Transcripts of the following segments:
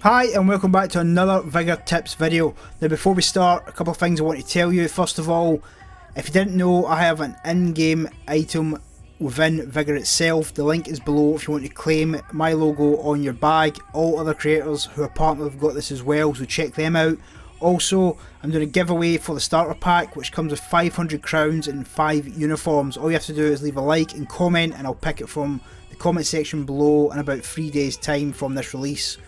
Hi and welcome back to another Vigor Tips video. Now before we start, a couple of things I want to tell you. First of all, if you didn't know, I have an in-game item within Vigor itself. The link is below if you want to claim my logo on your bag. All other creators who are partnered have got this as well, so check them out. Also, I'm doing a giveaway for the starter pack which comes with 500 crowns and 5 uniforms. All you have to do is leave a like and comment and I'll pick it from the comment section below in about 3 days time from this release.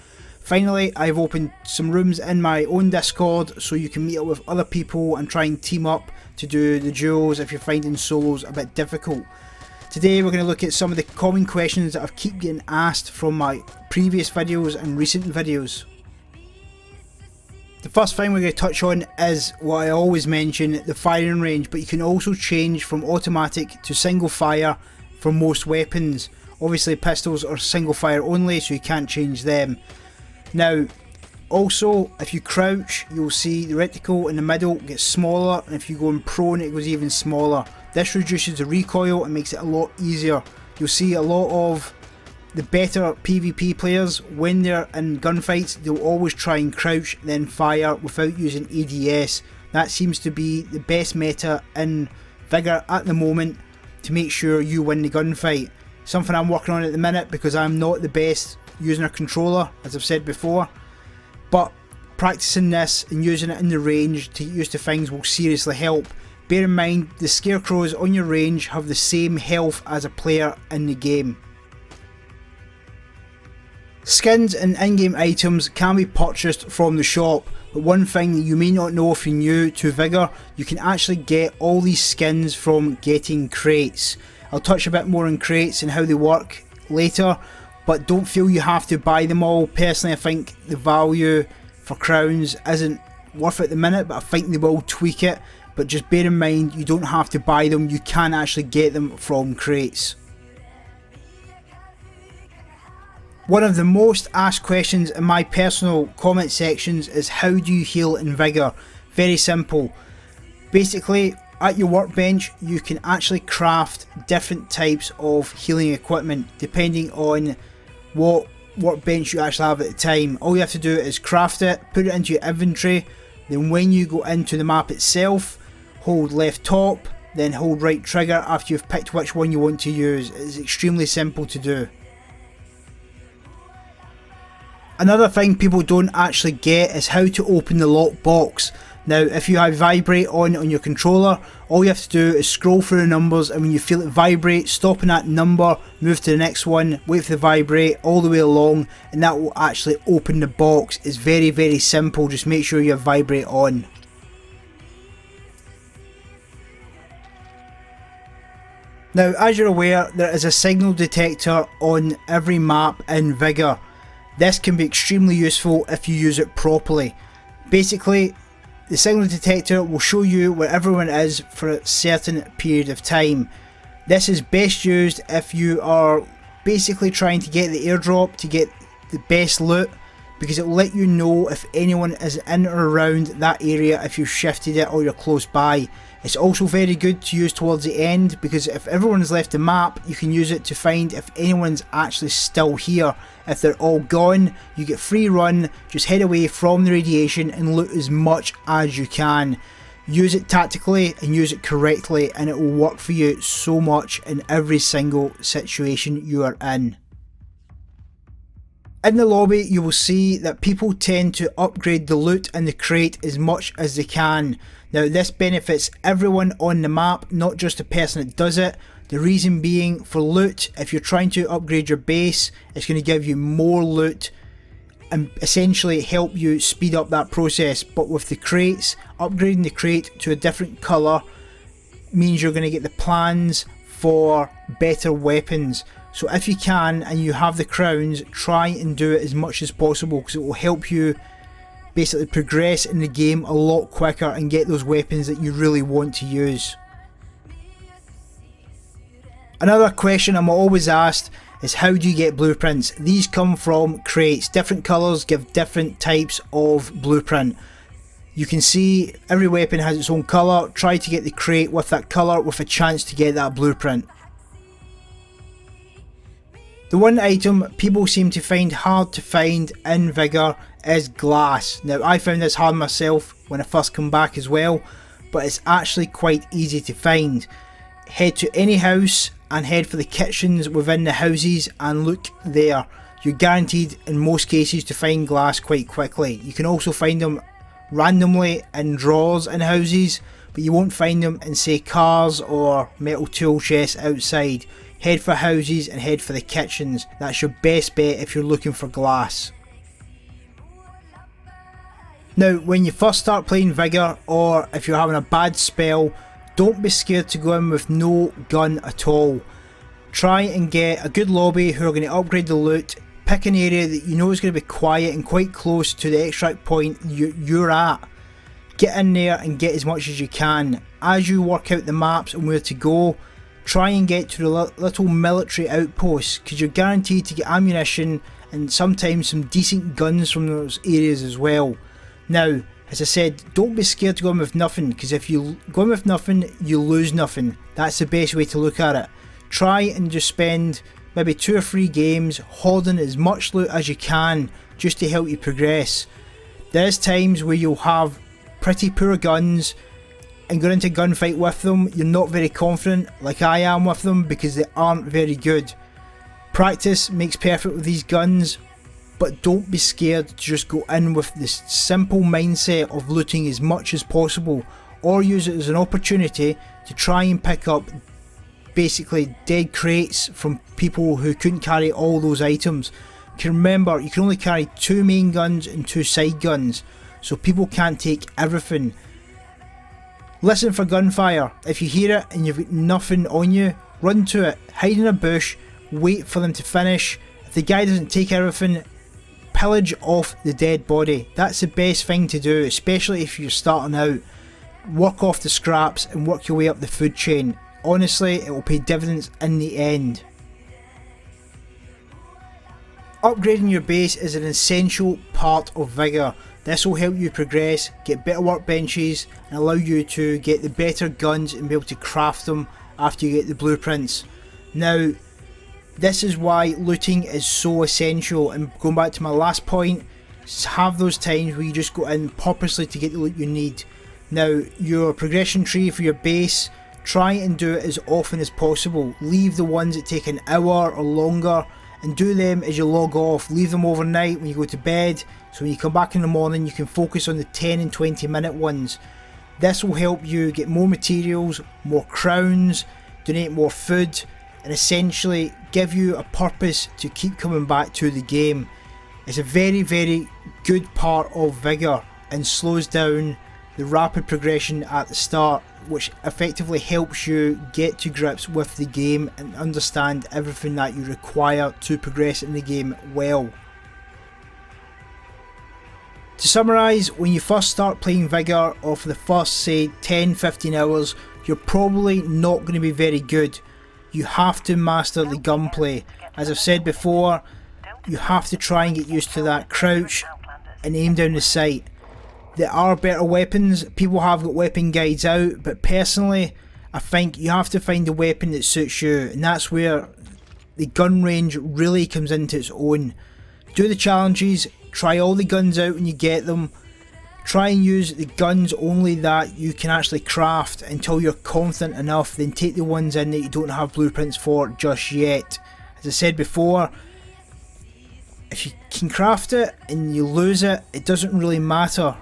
Finally, I've opened some rooms in my own Discord so you can meet up with other people and try and team up to do the duos if you're finding solos a bit difficult. Today we're going to look at some of the common questions that I've keep getting asked from my previous videos and recent videos. The first thing we're going to touch on is what I always mention, the firing range, but you can also change from automatic to single fire for most weapons. Obviously pistols are single fire only, so you can't change them. Now, also, if you crouch, you'll see the reticle in the middle gets smaller, and if you go in prone, it goes even smaller. This reduces the recoil and makes it a lot easier. You'll see a lot of the better PvP players, when they're in gunfights, they'll always try and crouch then fire without using ADS. That seems to be the best meta in Vigor at the moment to make sure you win the gunfight. Something I'm working on at the minute because I'm not the best using a controller, as I've said before, but practicing this and using it in the range to get used to things will seriously help. Bear in mind, the scarecrows on your range have the same health as a player in the game. Skins and in-game items can be purchased from the shop, but one thing that you may not know if you're new to Vigor, you can actually get all these skins from getting crates. I'll touch a bit more on crates and how they work later, but don't feel you have to buy them all. Personally, I think the value for crowns isn't worth it at the minute, but I think they will tweak it. But just bear in mind, you don't have to buy them, you can actually get them from crates. One of the most asked questions in my personal comment sections is how do you heal in Vigor? Very simple. Basically, at your workbench you can actually craft different types of healing equipment depending on what workbench you actually have at the time. All you have to do is craft it, put it into your inventory, then when you go into the map itself, hold left top, then hold right trigger after you've picked which one you want to use. It's extremely simple to do. Another thing people don't actually get is how to open the lockbox. Now, if you have vibrate on your controller, all you have to do is scroll through the numbers, and when you feel it vibrate, stop on that number, move to the next one, wait for the vibrate all the way along, and that will actually open the box. It's very, very simple, just make sure you have vibrate on. Now, as you're aware, there is a signal detector on every map in Vigor. This can be extremely useful if you use it properly. Basically, the signal detector will show you where everyone is for a certain period of time. This is best used if you are basically trying to get the airdrop to get the best loot, because it will let you know if anyone is in or around that area if you've shifted it or you're close by. It's also very good to use towards the end, because if everyone's left the map, you can use it to find if anyone's actually still here. If they're all gone, you get free run, just head away from the radiation and loot as much as you can. Use it tactically and use it correctly, and it will work for you so much in every single situation you are in. In the lobby, you will see that people tend to upgrade the loot in the crate as much as they can. Now, this benefits everyone on the map, not just the person that does it. The reason being, for loot, if you're trying to upgrade your base, it's going to give you more loot and essentially help you speed up that process. But with the crates, upgrading the crate to a different colour means you're going to get the plans for better weapons. So if you can and you have the crowns, try and do it as much as possible, because it will help you basically progress in the game a lot quicker and get those weapons that you really want to use. Another question I'm always asked is how do you get blueprints? These come from crates. Different colours give different types of blueprint. You can see every weapon has its own colour. Try to get the crate with that colour with a chance to get that blueprint. The one item people seem to find hard to find in Vigor is glass. Now I found this hard myself when I first come back as well, but it's actually quite easy to find. Head to any house and head for the kitchens within the houses and look there. You're guaranteed in most cases to find glass quite quickly. You can also find them randomly in drawers in houses, but you won't find them in, say, cars or metal tool chests outside. Head for houses and head for the kitchens. That's your best bet if you're looking for glass. Now, when you first start playing Vigor, or if you're having a bad spell, don't be scared to go in with no gun at all. Try and get a good lobby who are going to upgrade the loot. Pick an area that you know is going to be quiet and quite close to the extract point you're at. Get in there and get as much as you can. As you work out the maps and where to go, try and get to the little military outposts, because you're guaranteed to get ammunition and sometimes some decent guns from those areas as well. Now, as I said, don't be scared to go in with nothing, because if you go in with nothing, you lose nothing. That's the best way to look at it. Try and just spend maybe 2 or 3 games holding as much loot as you can just to help you progress. There's times where you'll have pretty poor guns and going into a gunfight with them, you're not very confident like I am with them because they aren't very good. Practice makes perfect with these guns, but don't be scared to just go in with this simple mindset of looting as much as possible, or use it as an opportunity to try and pick up basically dead crates from people who couldn't carry all those items. You can remember, you can only carry 2 main guns and 2 side guns, so people can't take everything. Listen for gunfire. If you hear it and you've got nothing on you, run to it, hide in a bush, wait for them to finish. If the guy doesn't take everything, pillage off the dead body. That's the best thing to do, especially if you're starting out. Work off the scraps and work your way up the food chain. Honestly, it will pay dividends in the end. Upgrading your base is an essential part of Vigor. This will help you progress, get better workbenches and allow you to get the better guns and be able to craft them after you get the blueprints. Now, this is why looting is so essential, and going back to my last point, have those times where you just go in purposely to get the loot you need. Now, your progression tree for your base, try and do it as often as possible. Leave the ones that take an hour or longer and do them as you log off. Leave them overnight when you go to bed, so when you come back in the morning you can focus on the 10 and 20 minute ones. This will help you get more materials, more crowns, donate more food, and essentially give you a purpose to keep coming back to the game. It's a very, very good part of Vigor and slows down the rapid progression at the start, which effectively helps you get to grips with the game and understand everything that you require to progress in the game well. To summarise, when you first start playing Vigor, or for the first say 10-15 hours, you're probably not going to be very good. You have to master the gunplay. As I've said before, you have to try and get used to that crouch and aim down the sight. There are better weapons, people have got weapon guides out, but personally I think you have to find a weapon that suits you, and that's where the gun range really comes into its own. Do the challenges, try all the guns out when you get them, try and use the guns only that you can actually craft until you're confident enough, then take the ones in that you don't have blueprints for just yet. As I said before, if you can craft it and you lose it, it doesn't really matter.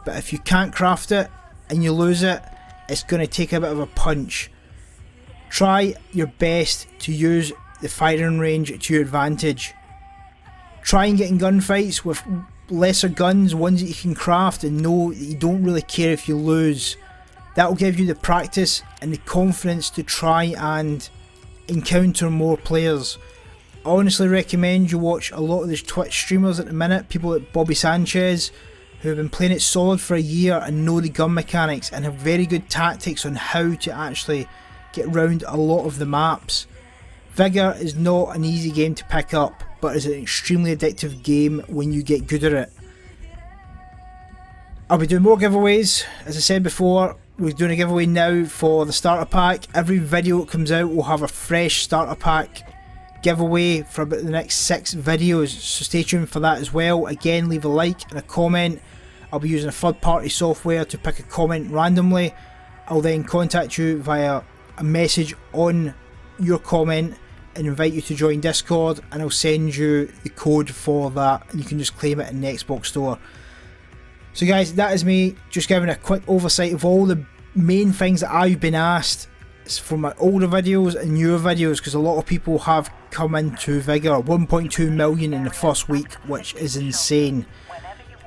But if you can't craft it and you lose it, it's going to take a bit of a punch. Try your best to use the firing range to your advantage. Try and get in gunfights with lesser guns, ones that you can craft and know that you don't really care if you lose. That will give you the practice and the confidence to try and encounter more players. I honestly recommend you watch a lot of these Twitch streamers at the minute, people like Bobby Sanchez, who have been playing it solid for a year and know the gun mechanics and have very good tactics on how to actually get around a lot of the maps. Vigor is not an easy game to pick up, but is an extremely addictive game when you get good at it. I'll be doing more giveaways. As I said before, we're doing a giveaway now for the starter pack. Every video that comes out will have a fresh starter pack giveaway for about the next 6 videos, so stay tuned for that as well. Again, leave a like and a comment. I'll be using a third party software to pick a comment randomly. I'll then contact you via a message on your comment and invite you to join Discord, and I'll send you the code for that and you can just claim it in the Xbox store. So guys, that is me just giving a quick oversight of all the main things that I've been asked from my older videos and newer videos, because a lot of people have come into Vigor. 1.2 million in the first week, which is insane.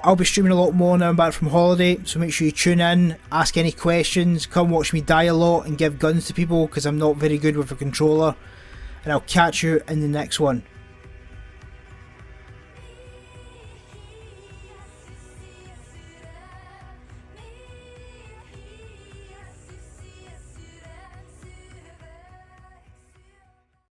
I'll be streaming a lot more now I'm back from holiday, so make sure you tune in, ask any questions, come watch me die a lot and give guns to people because I'm not very good with a controller, and I'll catch you in the next one.